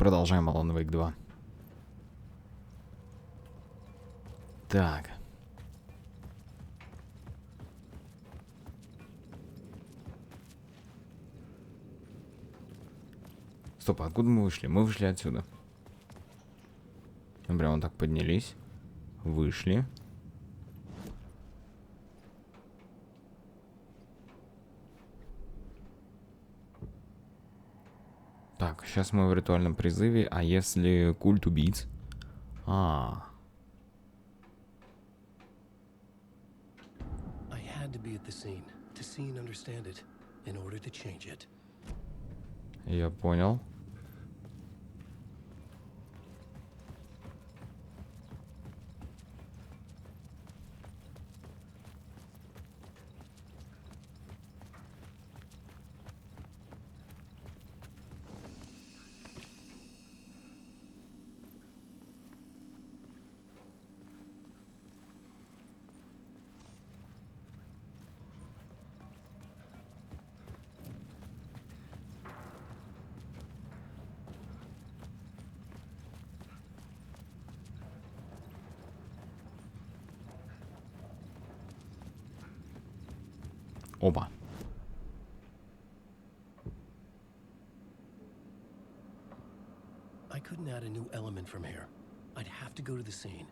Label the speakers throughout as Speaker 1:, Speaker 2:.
Speaker 1: Продолжаем Алан Вейк 2. Так. Стоп, а откуда мы вышли? Мы вышли отсюда. Мы прямо так поднялись. Вышли. Так, сейчас мы в ритуальном призыве. А если культ убийц? Я понял. Оба.
Speaker 2: I couldn't add a new element from here. I'd have to go to the scene.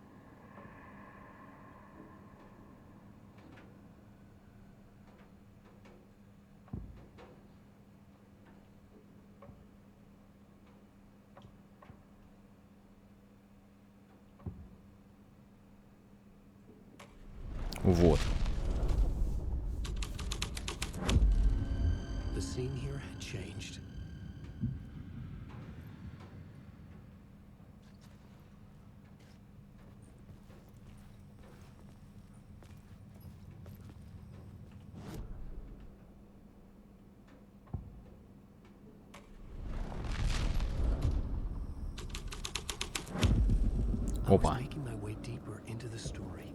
Speaker 1: Вот.
Speaker 2: The scene here had changed.
Speaker 1: Опа.
Speaker 2: Making my way deeper into the story.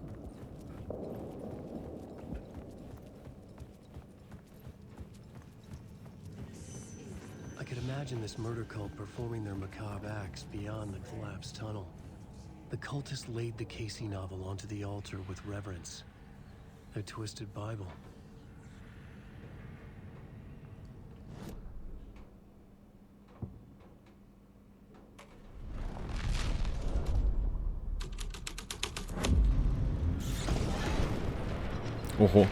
Speaker 2: I could imagine this murder cult performing their macabre acts beyond the collapsed tunnel. The cultists laid the Casey novel onto the altar with reverence. Their twisted Bible.
Speaker 1: Ого.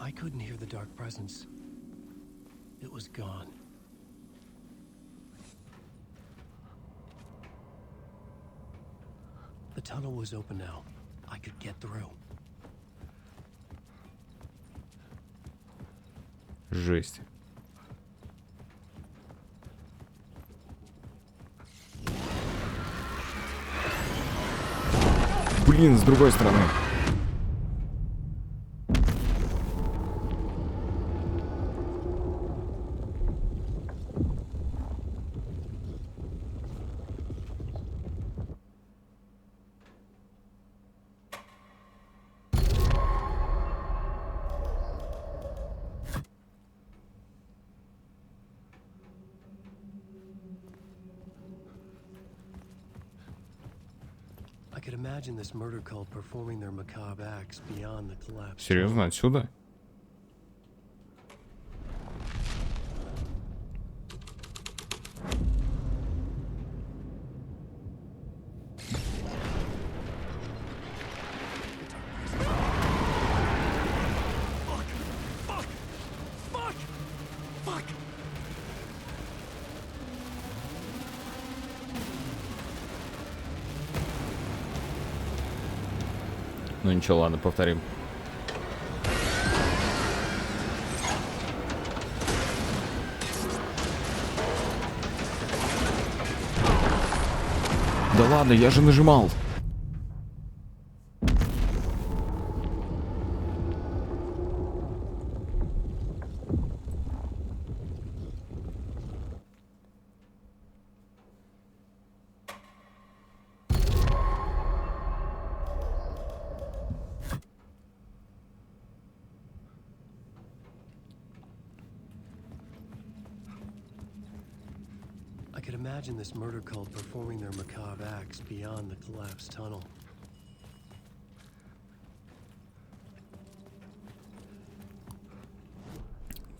Speaker 2: I couldn't hear the dark presence. It was gone. The tunnel was open now. I could get through.
Speaker 1: Жесть. Блин, с другой стороны.
Speaker 2: I could imagine this murder cult performing their macabre acts beyond the collapse.
Speaker 1: Серьезно, отсюда? Ну ничего, ладно, повторим. Да ладно, я же нажимал.
Speaker 2: I could imagine this murder cult performing their macabre acts beyond the collapsed tunnel.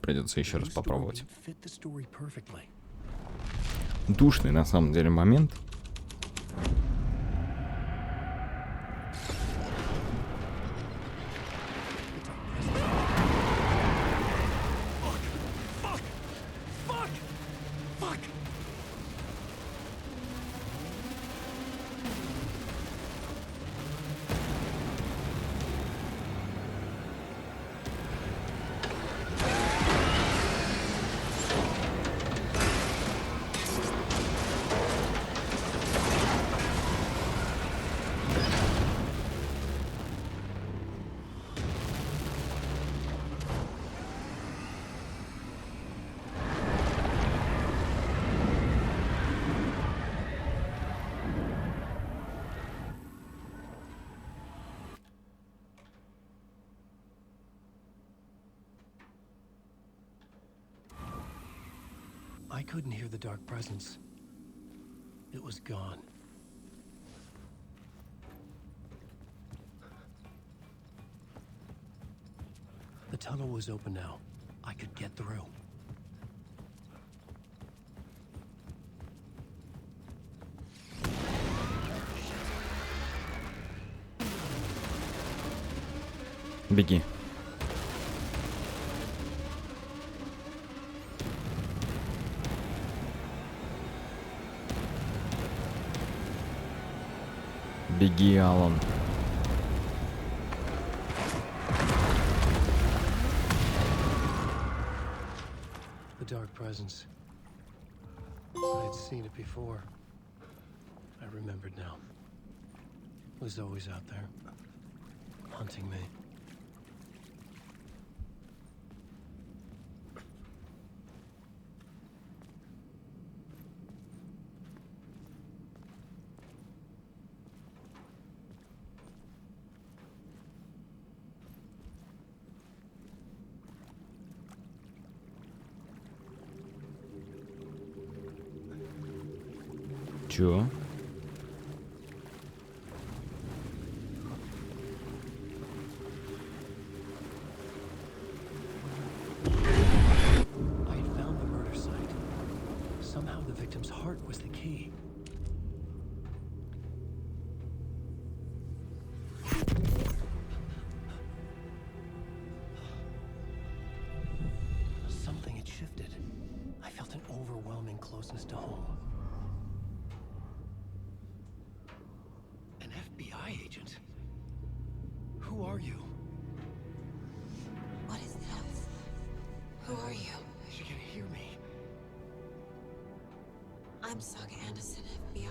Speaker 1: Придется еще
Speaker 2: The
Speaker 1: раз
Speaker 2: new
Speaker 1: попробовать.
Speaker 2: story fit the story perfectly.
Speaker 1: Душный на самом деле момент.
Speaker 2: I couldn't hear the dark presence. It was gone. The tunnel was open now. I could get through.
Speaker 1: Беги. Беги, Алан.
Speaker 2: The dark presence. I had seen it before. I remembered now. It was always out there, hunting me.
Speaker 1: Чё?
Speaker 2: I had found the murder site. Somehow the victim's heart was the key. Something had shifted. I felt an overwhelming closeness to home. An FBI agent? Who are you?
Speaker 3: What is this? Who are you?
Speaker 2: She can hear me.
Speaker 3: I'm Saga Anderson, FBI.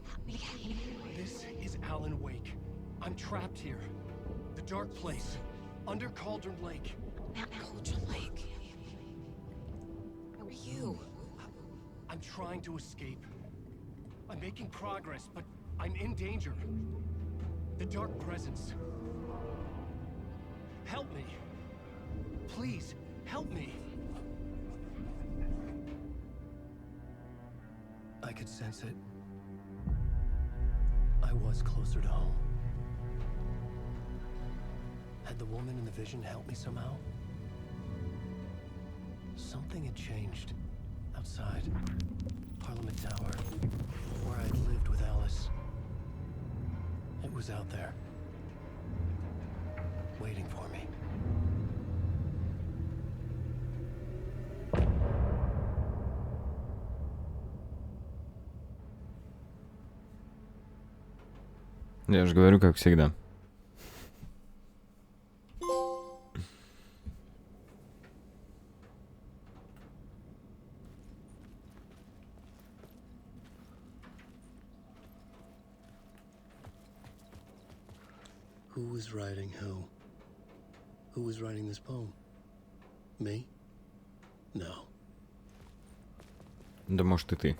Speaker 3: Help me.
Speaker 2: This is Alan Wake. I'm trapped here. The dark place. Under Cauldron Lake.
Speaker 3: Mount Cauldron Lake. Who are you?
Speaker 2: I'm trying to escape. I'm making progress, but I'm in danger. The dark presence. Help me. Please, help me. I could sense it. I was closer to home. Had the woman in the vision helped me somehow? Something had changed. Outside. Parliament Tower. Where I'd lived with Alice. It was out there. Waiting for me.
Speaker 1: Я же говорю, как всегда.
Speaker 2: Who was writing who? Who was writing this poem? Me? No.
Speaker 1: Да может и ты.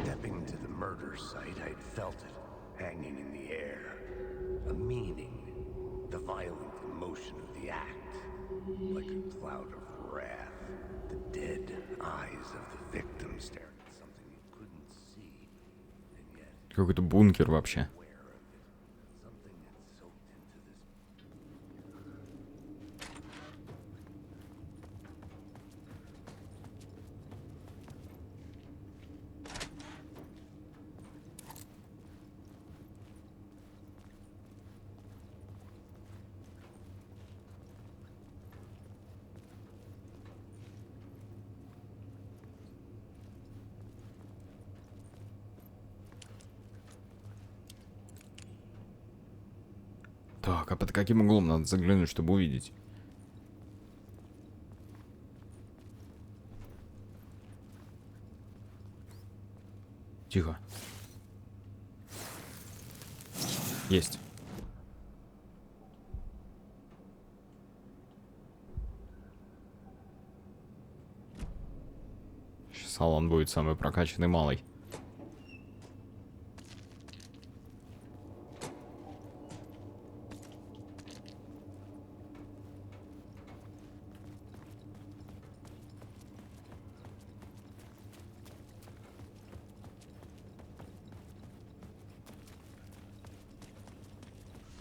Speaker 4: Stepping to the murder site, I'd felt it, hanging in the air. A meaning, the violent emotion of the act, like a cloud of wrath. The dead eyes of the victim staring at something you couldn't see, and yet
Speaker 1: Какой-то бункер вообще.
Speaker 4: aware of it. Something that soaked into this.
Speaker 1: Так, а под каким углом надо заглянуть, чтобы увидеть? Тихо. Есть. Сейчас Алан будет самый прокачанный малый.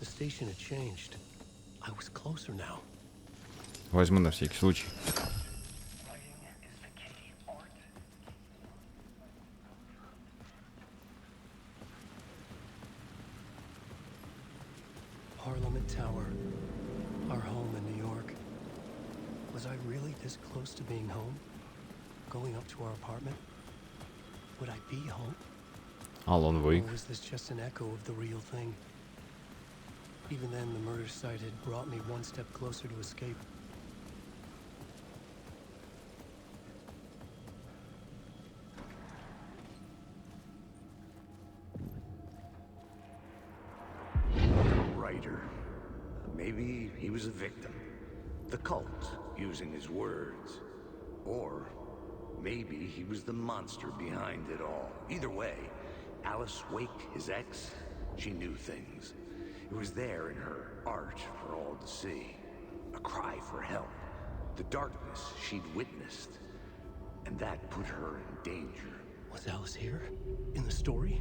Speaker 2: The station had changed. I was closer now.
Speaker 1: Возьму на всякий случай.
Speaker 2: Parliament Tower. Our home in New York. Was I really this close to being home? Going up to our apartment? Would I be home?
Speaker 1: Алан Вейк.
Speaker 2: Or was this just an echo of the real thing? Even then, the murder site had brought me one step closer to escape.
Speaker 4: Writer. Maybe he was a victim. The cult, using his words. Or maybe he was the monster behind it all. Either way, Alice Wake, his ex, she knew things. It was there in her art for all to see. A cry for help. The darkness she'd witnessed. And that put her in danger.
Speaker 2: Was Alice here? In the story?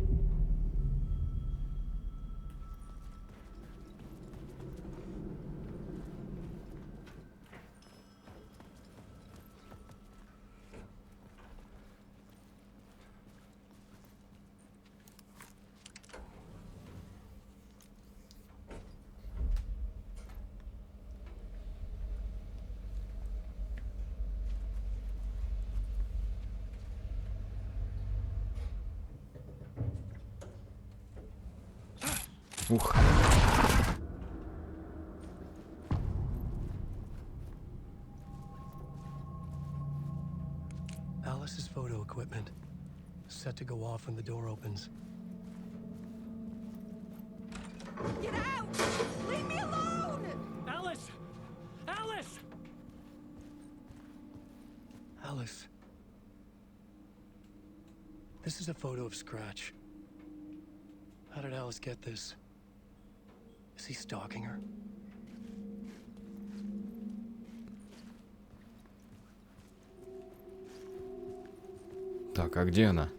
Speaker 1: Ух.
Speaker 2: Alice's photo equipment. Set to go off when the door opens.
Speaker 3: Get out! Leave me alone!
Speaker 2: Alice! Alice! Alice. This is a photo of Scratch. How did Alice get this? Is he stalking her?
Speaker 1: Так, а где она?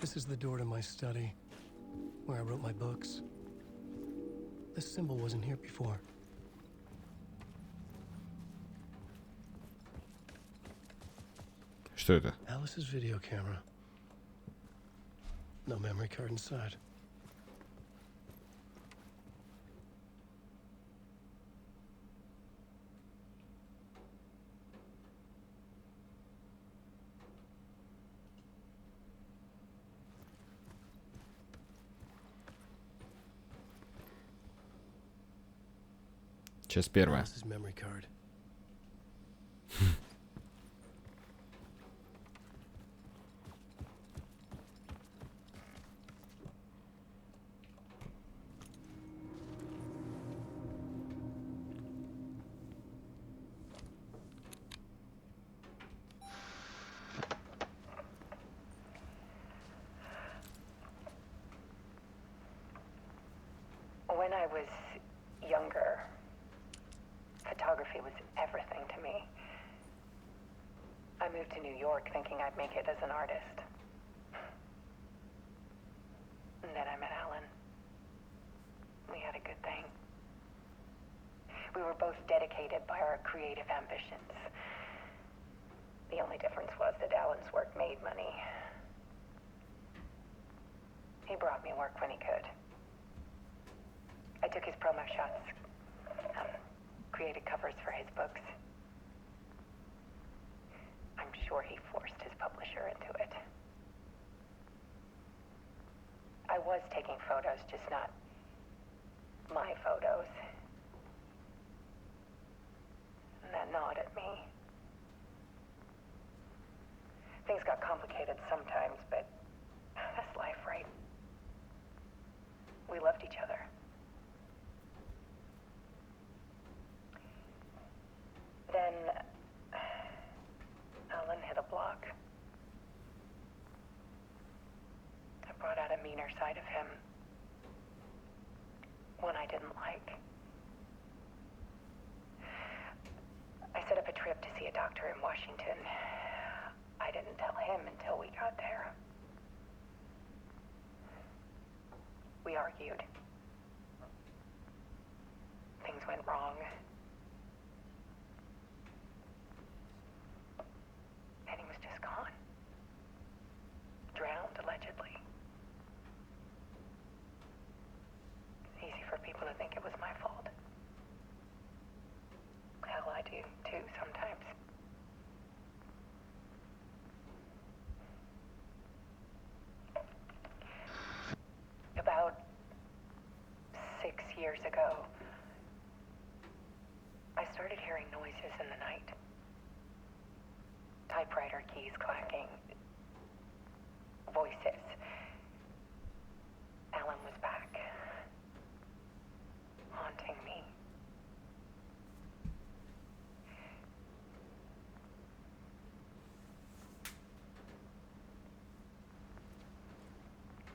Speaker 2: This is the door to my study, where I wrote my books. This symbol wasn't here before.
Speaker 1: Что это?
Speaker 2: Alice's video camera. No memory card inside.
Speaker 1: Часть первая.
Speaker 2: Lost his memory card.
Speaker 5: When I was younger, photography was everything to me. I moved to New York thinking I'd make it as an artist. And then I met Alan. We had a good thing. We were both dedicated by our creative ambitions. The only difference was that Alan's work made money. He brought me work when he could. I took his promo shots, created covers for his books. I'm sure he forced his publisher into it. I was taking photos, just not my photos. And that gnawed at me. Things got complicated sometimes, but that's life, right? We loved each other. Then Alan hit a block. I brought out a meaner side of him. One I didn't like. I set up a trip to see a doctor in Washington. I didn't tell him until we got there. We argued. Things went wrong. And he was just gone. Drowned, allegedly. It's easy for people to think it was my fault. Hell, I do too sometimes. About 6 years ago, I started hearing noises in the night. Typewriter keys clacking. Voices. Alan was back. Haunting me.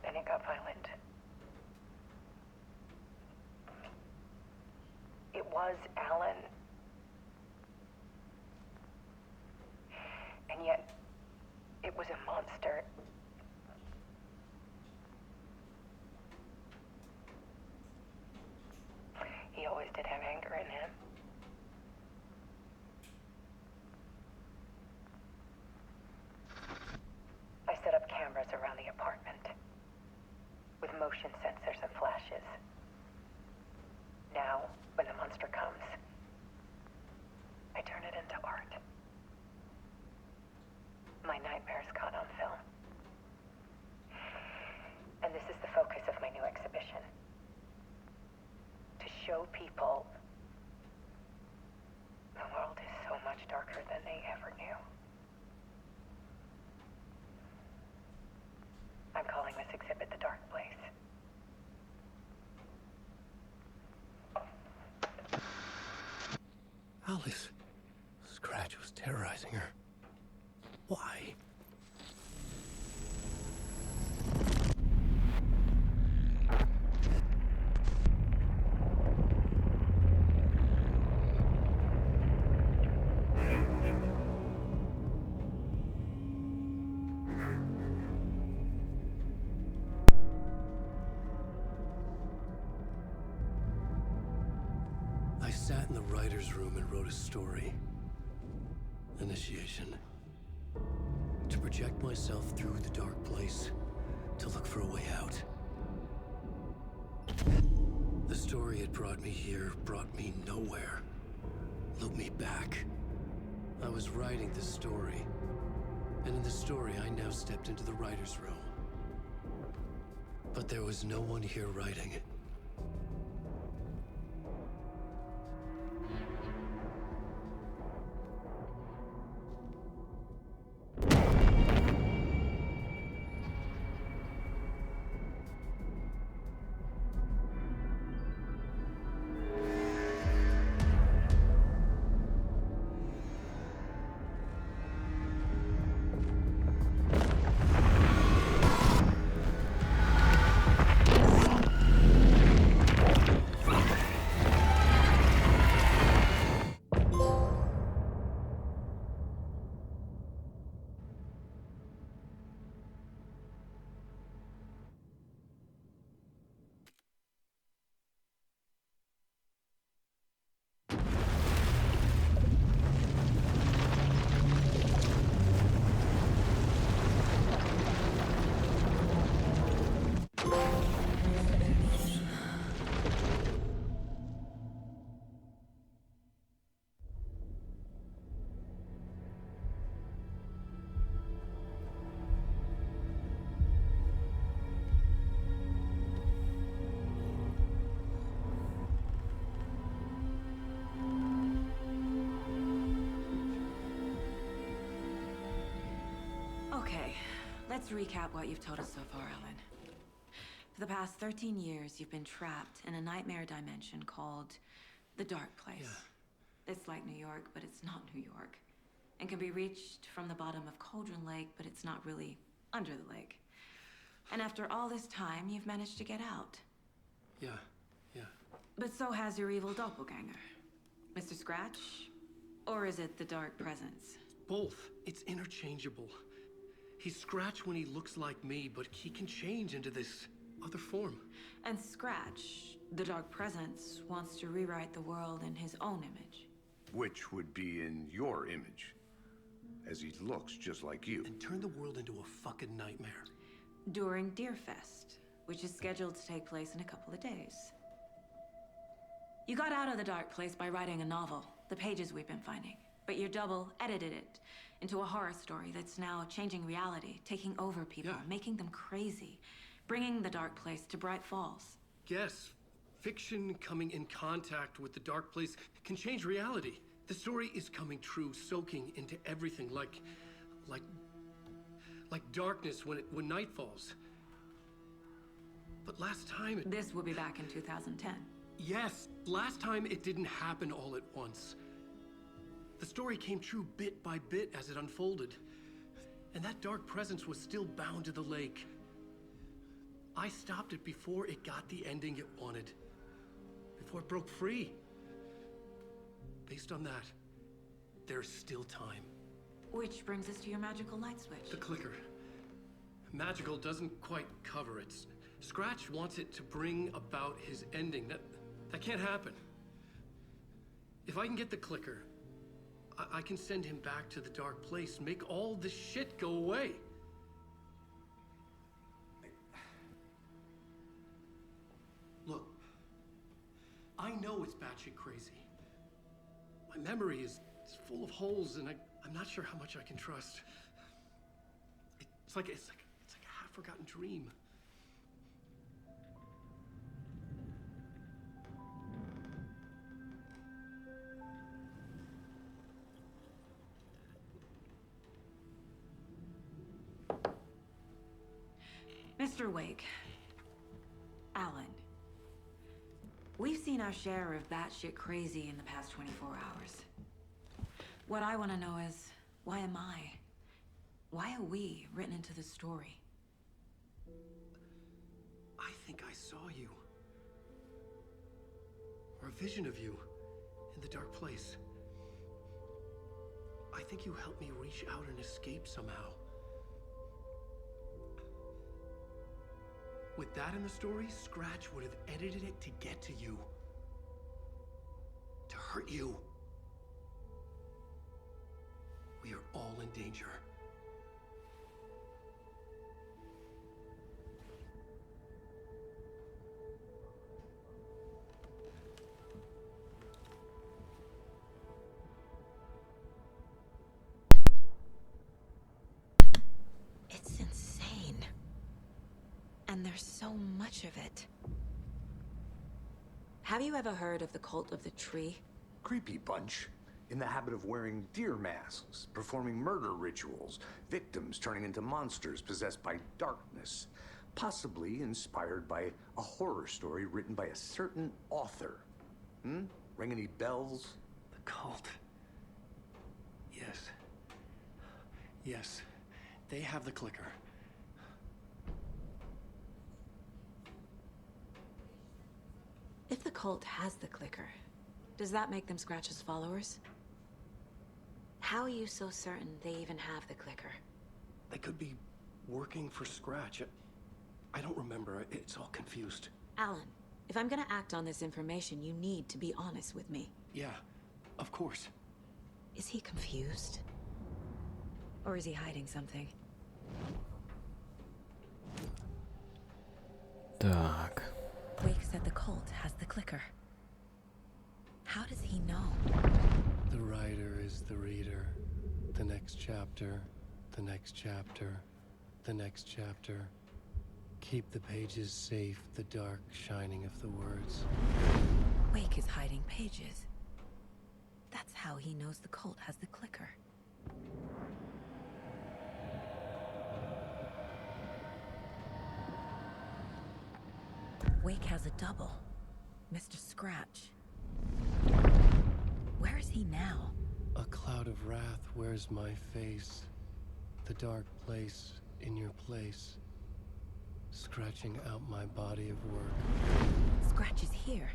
Speaker 5: Then it got violent. It was Alan. And yet, it was a monster. He always did have anger in him. I set up cameras around the apartment with motion sensors and flashes. Now, when the monster comes, I turn it into art. My nightmares caught on film. And this is the focus of my new exhibition. To show people the world is so much darker than they ever knew. I'm calling this exhibit The Dark Place.
Speaker 2: Alice. Scratch was terrorizing her. Why? I sat in the writer's room and wrote a story. Initiation. To project myself through the dark place, to look for a way out. The story had brought me here, brought me nowhere. Look me back. I was writing the story. And in the story, I now stepped into the writer's room. But there was no one here writing it.
Speaker 3: Okay, let's recap what you've told us so far, Alan. For the past 13 years, you've been trapped in a nightmare dimension called the Dark Place.
Speaker 2: Yeah.
Speaker 3: It's like New York, but it's not New York. And can be reached from the bottom of Cauldron Lake, but it's not really under the lake. And after all this time, you've managed to get out.
Speaker 2: Yeah.
Speaker 3: But so has your evil doppelganger. Mr. Scratch? Or is it the Dark Presence?
Speaker 2: Both. It's interchangeable. He's Scratch when he looks like me, but he can change into this other form.
Speaker 3: And Scratch, the Dark Presence, wants to rewrite the world in his own image.
Speaker 4: Which would be in your image, as he looks just like you.
Speaker 2: And turn the world into a fucking nightmare.
Speaker 3: During Deerfest, which is scheduled to take place in a couple of days. You got out of the Dark Place by writing a novel, the pages we've been finding. But your double edited it into a horror story that's now changing reality, taking over people, making them crazy, bringing the Dark Place to Bright Falls.
Speaker 2: Yes, fiction coming in contact with the Dark Place can change reality. The story is coming true, soaking into everything like darkness when night falls. But last time it...
Speaker 3: This will be back in 2010.
Speaker 2: Yes, last time it didn't happen all at once. The story came true bit by bit as it unfolded. And that dark presence was still bound to the lake. I stopped it before it got the ending it wanted. Before it broke free. Based on that, there's still time.
Speaker 3: Which brings us to your magical light switch.
Speaker 2: The clicker. Magical doesn't quite cover it. Scratch wants it to bring about his ending. That can't happen. If I can get the clicker, I can send him back to the Dark Place, make all this shit go away. Look, I know it's batshit crazy. My memory is full of holes, and I'm not sure how much I can trust. It's like a half-forgotten dream.
Speaker 3: Mr. Wake, Alan, we've seen our share of batshit crazy in the past 24 hours. What I want to know is, why am I? Why are we written into the story?
Speaker 2: I think I saw you. Or a vision of you in the Dark Place. I think you helped me reach out and escape somehow. With that in the story, Scratch would have edited it to get to you. To hurt you. We are all in danger.
Speaker 3: It's insane. And there's so much of it. Have you ever heard of the cult of the tree?
Speaker 4: Creepy bunch. In the habit of wearing deer masks, performing murder rituals, victims turning into monsters possessed by darkness, possibly inspired by a horror story written by a certain author. Ring any bells?
Speaker 2: The cult. Yes. Yes. They have the clicker.
Speaker 3: If the cult has the clicker, does that make them Scratch's followers? How are you so certain they even have the clicker?
Speaker 2: They could be working for Scratch. I don't remember. It's all confused.
Speaker 3: Alan, if I'm gonna act on this information, you need to be honest with me.
Speaker 2: Yeah, of course.
Speaker 3: Is he confused? Or is he hiding something?
Speaker 1: Так.
Speaker 3: Wake said the cult has the clicker. How does he know?
Speaker 2: The writer is the reader. The next chapter, the next chapter, the next chapter. Keep the pages safe, the dark shining of the words.
Speaker 3: Wake is hiding pages. That's how he knows the cult has the clicker. Wake has a double. Mr. Scratch. Where is he now?
Speaker 2: A cloud of wrath wears my face. The dark place in your place. Scratching out my body of work.
Speaker 3: Scratch is here.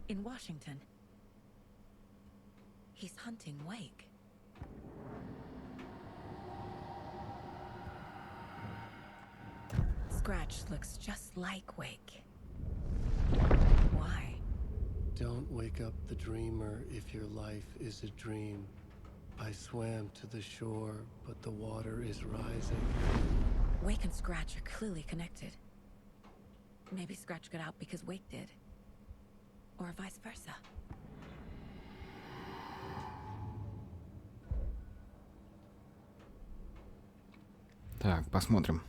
Speaker 3: In Washington. He's hunting Wake. Scratch looks just like Wake. Why?
Speaker 2: Don't wake up the dreamer if your life is a dream. I swam to the shore, but the water is rising.
Speaker 3: Wake and Scratch are clearly connected. Maybe Scratch got out because Wake did. Or vice versa.
Speaker 1: Так, посмотрим.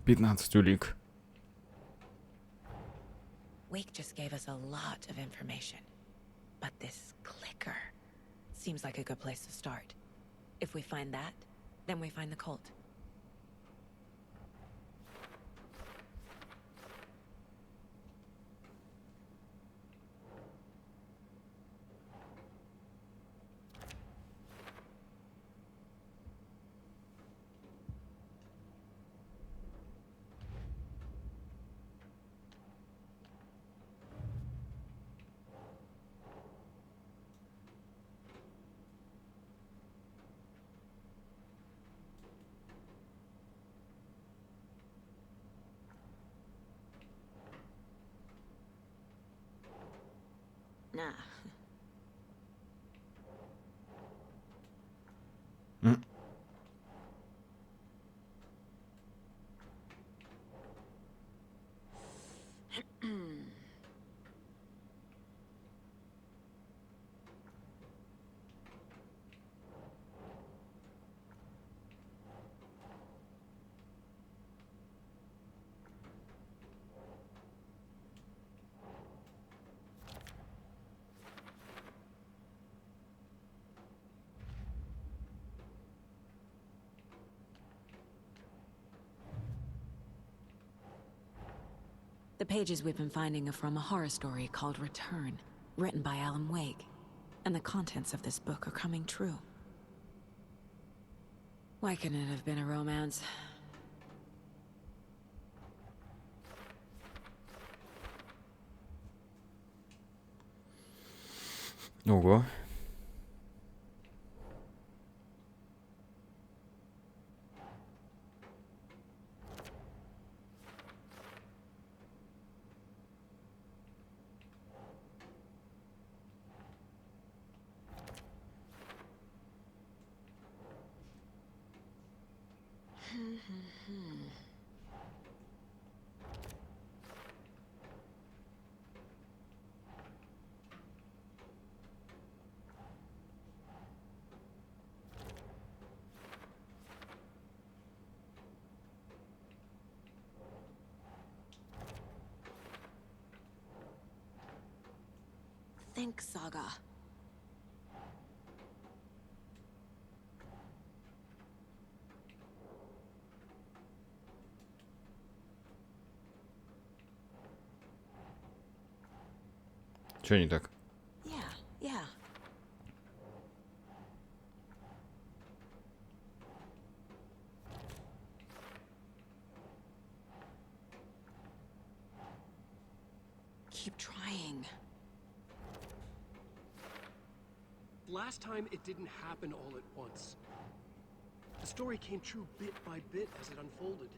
Speaker 1: 15 улик.
Speaker 3: Wake just gave us a lot of information. But this clicker seems like a good place to start. If we find that, then we find the cult. Nah. The pages we've been finding are from a horror story called Return, written by Alan Wake. And the contents of this book are coming true. Why couldn't it have been a romance?
Speaker 1: Ого.
Speaker 3: Think Saga.
Speaker 1: Чё не так?
Speaker 3: Yeah. Keep trying.
Speaker 2: Last time, it didn't happen all at once. The story came true bit by bit as it unfolded.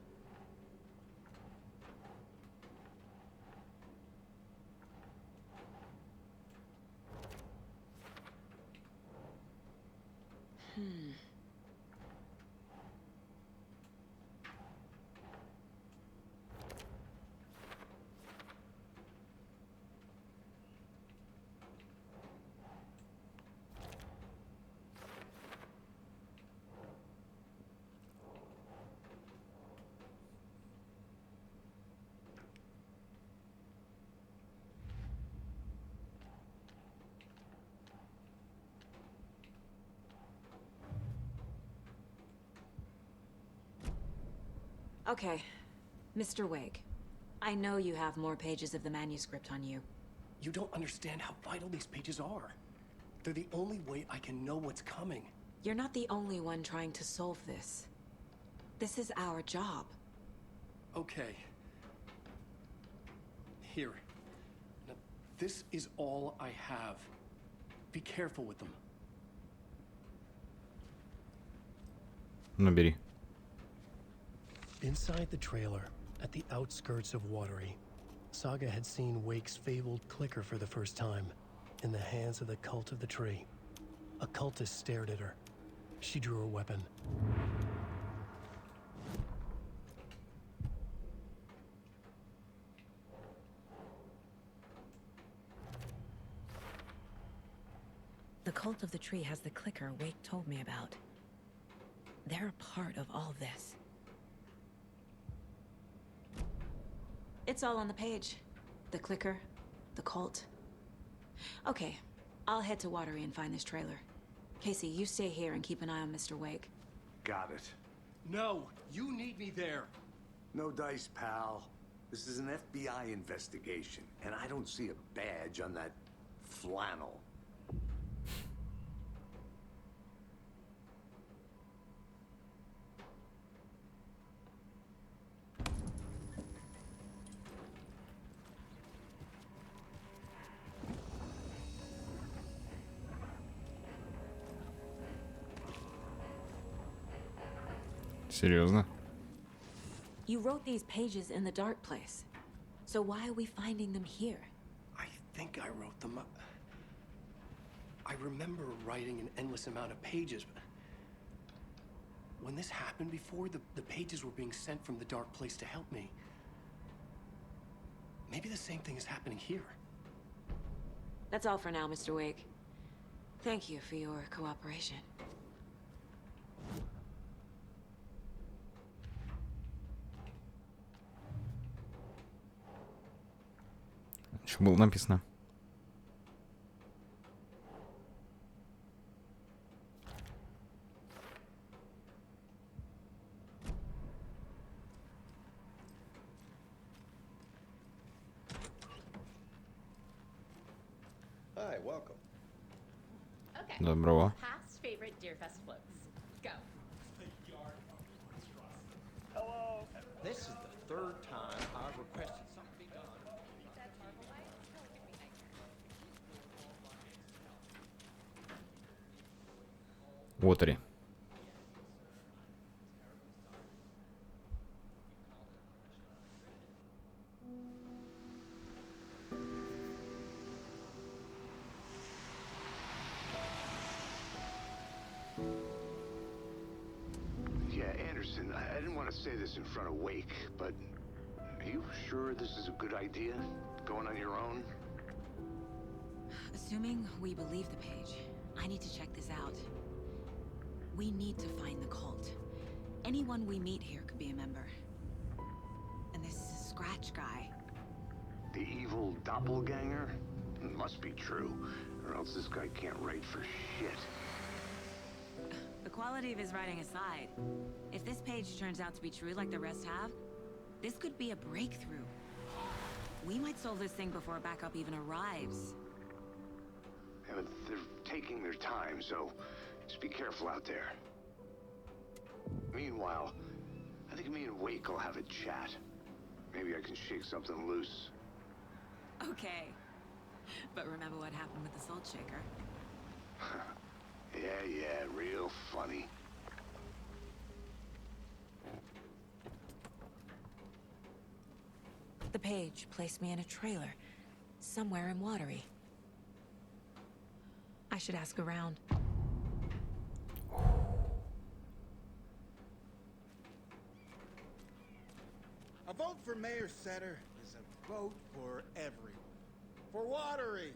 Speaker 3: Okay, Mr. Wake, I know you have more pages of the manuscript on you.
Speaker 2: You don't understand how vital these pages are. They're the only way I can know what's coming.
Speaker 3: You're not the only one trying to solve this. This is our job.
Speaker 2: Okay. Here. Now, this is all I have. Be careful with them.
Speaker 1: Набери.
Speaker 2: Inside the trailer, at the outskirts of Watery, Saga had seen Wake's fabled clicker for the first time, in the hands of the cult of the tree. A cultist stared at her. She drew her weapon.
Speaker 3: The cult of the tree has the clicker Wake told me about. They're a part of all of this. It's all on the page. The clicker, the cult. Okay, I'll head to Watery and find this trailer. Casey, you stay here and keep an eye on Mr. Wake.
Speaker 4: Got it.
Speaker 2: No, you need me there.
Speaker 4: No dice, pal. This is an FBI investigation, and I don't see a badge on that flannel.
Speaker 1: Серьезно?
Speaker 3: You wrote these pages in the dark place. So why are we finding them here?
Speaker 2: I think I wrote them. I remember writing an endless amount of pages. When this happened before, the pages were being sent from the dark place to help me. Maybe the same thing is happening here.
Speaker 3: That's all for now, Mr. Wake. Thank you for your cooperation.
Speaker 1: Что было написано?
Speaker 6: Hi, welcome.
Speaker 7: Okay.
Speaker 1: Доброго.
Speaker 7: Past favorite Deerfest floats. Go.
Speaker 6: Hello. This is the third time I've requested something be done.
Speaker 1: Watery.
Speaker 4: Yeah, Anderson, I didn't want to say this in front of Wake, but are you sure this is a good idea? Going on your own?
Speaker 3: Assuming we believe the page, I need to check this out. We need to find the cult. Anyone we meet here could be a member. And this Scratch guy.
Speaker 4: The evil doppelganger? Must be true, or else this guy can't write for shit.
Speaker 3: The quality of his writing aside, if this page turns out to be true like the rest have, this could be a breakthrough. We might solve this thing before backup even arrives.
Speaker 4: Yeah, but they're taking their time, so just be careful out there. Meanwhile, I think me and Wake will have a chat. Maybe I can shake something loose.
Speaker 3: Okay. But remember what happened with the salt shaker?
Speaker 4: Yeah, real funny.
Speaker 3: The page placed me in a trailer, somewhere in Watery. I should ask around.
Speaker 6: A vote for Mayor Setter is a vote for everyone. For Watery.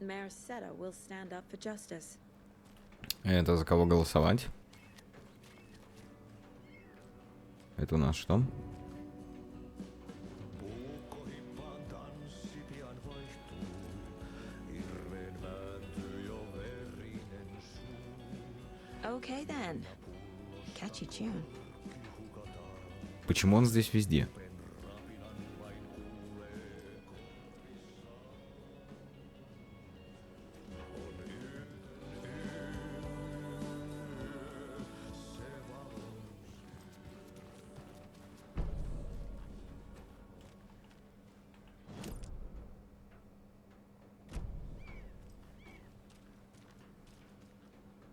Speaker 3: Mayor Seta will stand up for justice.
Speaker 1: Это за кого голосовать? Это у нас что?
Speaker 3: Okay then. Catchy tune.
Speaker 1: Почему он здесь везде?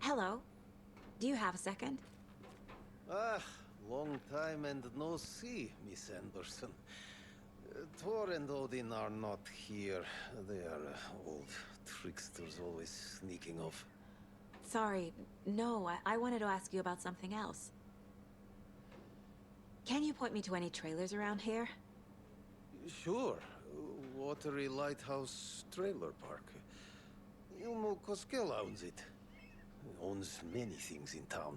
Speaker 3: Hello. Do you have a second?
Speaker 8: Ah, long time and no see, Miss Anderson. Thor and Odin are not here. They are old tricksters always sneaking off.
Speaker 3: Sorry. No, I wanted to ask you about something else. Can you point me to any trailers around here?
Speaker 8: Sure. Watery Lighthouse Trailer Park. Ilmo Koskela owns it. Owns many things in town.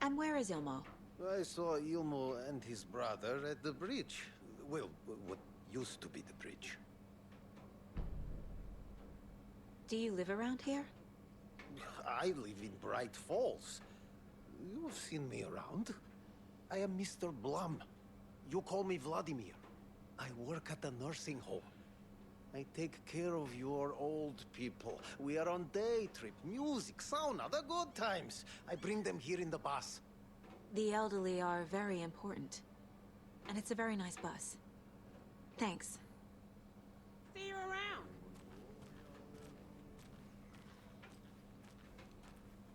Speaker 3: And where is Ilmo?
Speaker 8: I saw Ilmo and his brother at the bridge. Well, what used to be the bridge.
Speaker 3: Do you live around here?
Speaker 8: I live in Bright Falls. You've seen me around. I am Mr. Blum. You call me Vladimir. I work at a nursing home. I take care of your old people. We are on day trip, music, sauna, the good times. I bring them here in the bus.
Speaker 3: The elderly are very important. And it's a very nice bus. Thanks.
Speaker 5: See you around.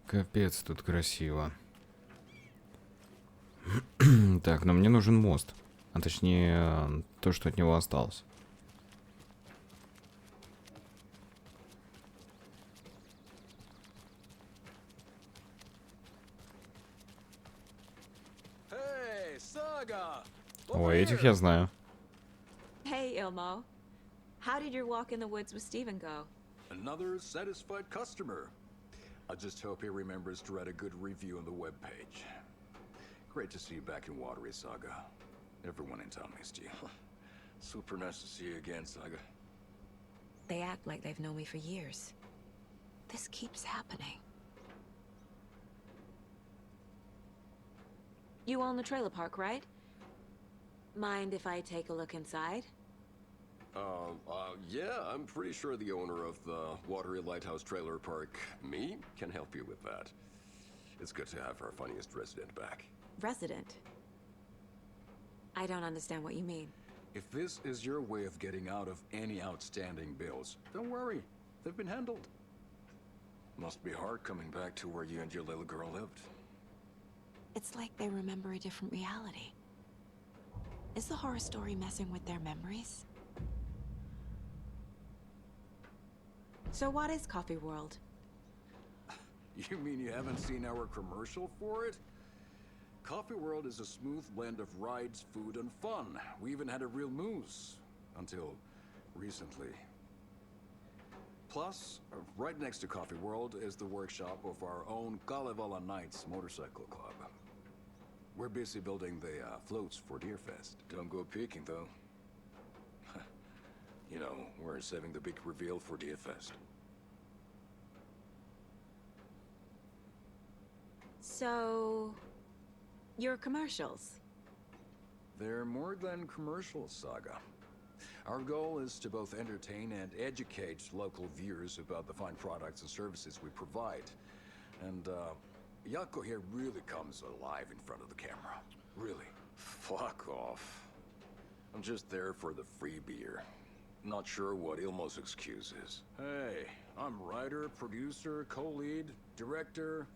Speaker 1: Капец, тут красиво. Так, но мне нужен мост. А точнее, то, что от него осталось.
Speaker 9: Hey, Saga!
Speaker 1: Ой, этих я знаю.
Speaker 3: Hey, Ilmo. How did your walk in the woods with Steven go?
Speaker 9: Another satisfied customer. I just hope he remembers to write a good review on the webpage. Great to see you back in Watery, Saga. Everyone in town missed you. Super nice to see you again, Saga.
Speaker 3: They act like they've known me for years. This keeps happening. You own the trailer park, right? Mind if I take a look inside?
Speaker 10: Yeah, I'm pretty sure the owner of the Watery Lighthouse Trailer Park, me, can help you with that. It's good to have our funniest resident back.
Speaker 3: Resident? I don't understand what you mean.
Speaker 9: If this is your way of getting out of any outstanding bills, don't worry. They've been handled. Must be hard coming back to where you and your little girl lived.
Speaker 3: It's like they remember a different reality. Is the horror story messing with their memories? So what is Coffee World?
Speaker 9: You mean you haven't seen our commercial for it? Coffee World is a smooth blend of rides, food, and fun. We even had a real moose. Until recently. Plus, right next to Coffee World is the workshop of our own Kalevala Knights motorcycle club. We're busy building the floats for Deerfest. Don't go peeking, though. You know, we're saving the big reveal for Deerfest.
Speaker 3: So... your commercials?
Speaker 9: They're more than commercials, Saga. Our goal is to both entertain and educate local viewers about the fine products and services we provide. And, Yako here really comes alive in front of the camera. Really.
Speaker 10: Fuck off. I'm just there for the free beer. Not sure what Ilmo's excuse is.
Speaker 9: Hey, I'm writer, producer, co-lead, director.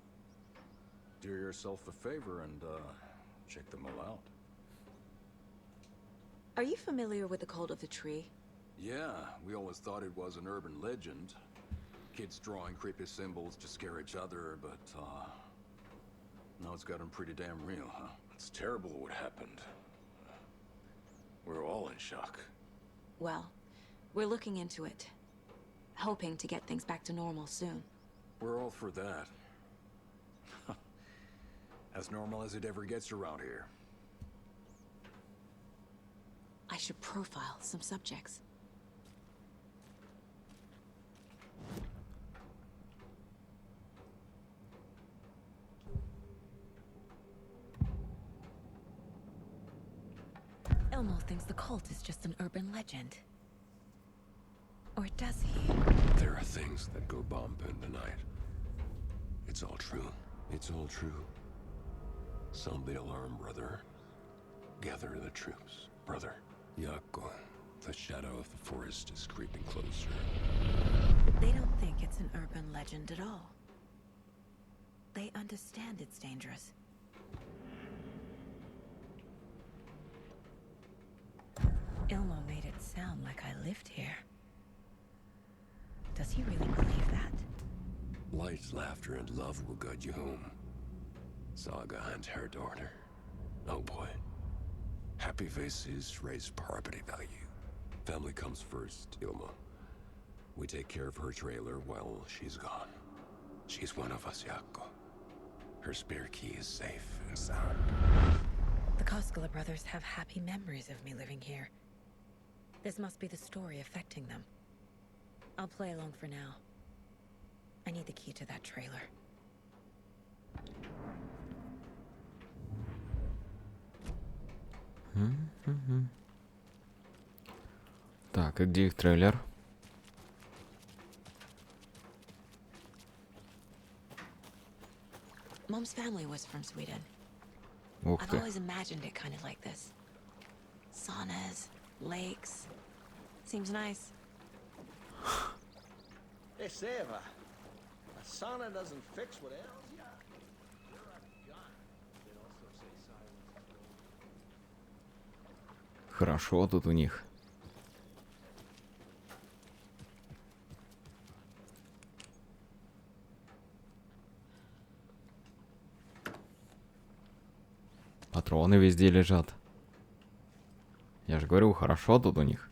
Speaker 9: Do yourself a favor and, check them all out.
Speaker 3: Are you familiar with the Cult of the Tree?
Speaker 9: Yeah, we always thought it was an urban legend. Kids drawing creepy symbols to scare each other, but, now it's gotten pretty damn real, huh?
Speaker 10: It's terrible what happened. We're all in shock.
Speaker 3: Well, we're looking into it. Hoping to get things back to normal soon.
Speaker 9: We're all for that. As normal as it ever gets around here.
Speaker 3: I should profile some subjects. cult is just an urban legend. Or does he?
Speaker 10: There are things that go bump in the night. It's all true. It's all true. Sound the alarm, brother. Gather the troops, brother. Yako, the shadow of the forest is creeping closer.
Speaker 3: They don't think it's an urban legend at all. They understand it's dangerous. Ilmo made it sound like I lived here. Does he really believe that?
Speaker 10: Light, laughter, and love will guide you home. Saga and her daughter. Oh boy. Happy faces raise property value. Family comes first, Ilmo. We take care of her trailer while she's gone. She's one of us, Yako. Her spare key is safe and sound.
Speaker 3: The Koskela brothers have happy memories of me living here. This must be the story affecting them. I'll play along for now. I need the key to that trailer.
Speaker 1: Так, и где их трейлер?
Speaker 3: Mom's family was from Sweden.
Speaker 1: Ух
Speaker 3: I've
Speaker 1: ты.
Speaker 3: always imagined it kind of like this. Saunas, lakes. Seems nice.
Speaker 11: Hey, Seva. A sauna doesn't fix what ails ya. You're a gun. They'd also say silence.
Speaker 1: Хорошо тут у них. Патроны везде лежат. Я же говорю, хорошо тут у них.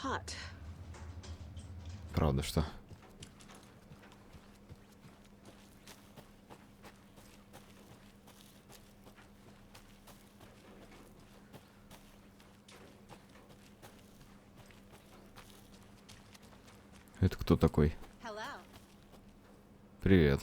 Speaker 3: Hot.
Speaker 1: Правда, что? Это кто такой?
Speaker 7: Hello.
Speaker 1: Привет.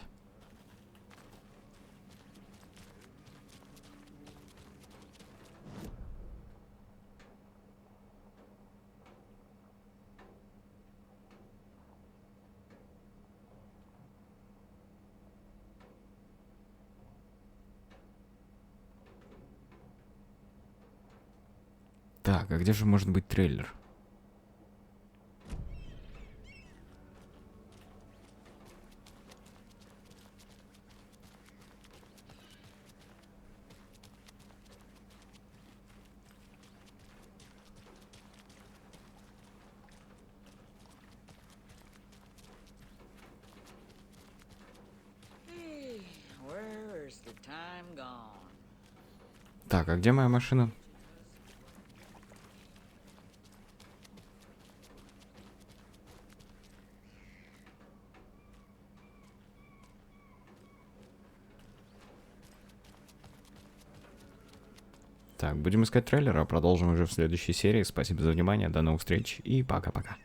Speaker 1: Так, а где же может быть трейлер? Так, а где моя машина? Так, будем искать трейлер, а продолжим уже в следующей серии. Спасибо за внимание, до новых встреч и пока-пока.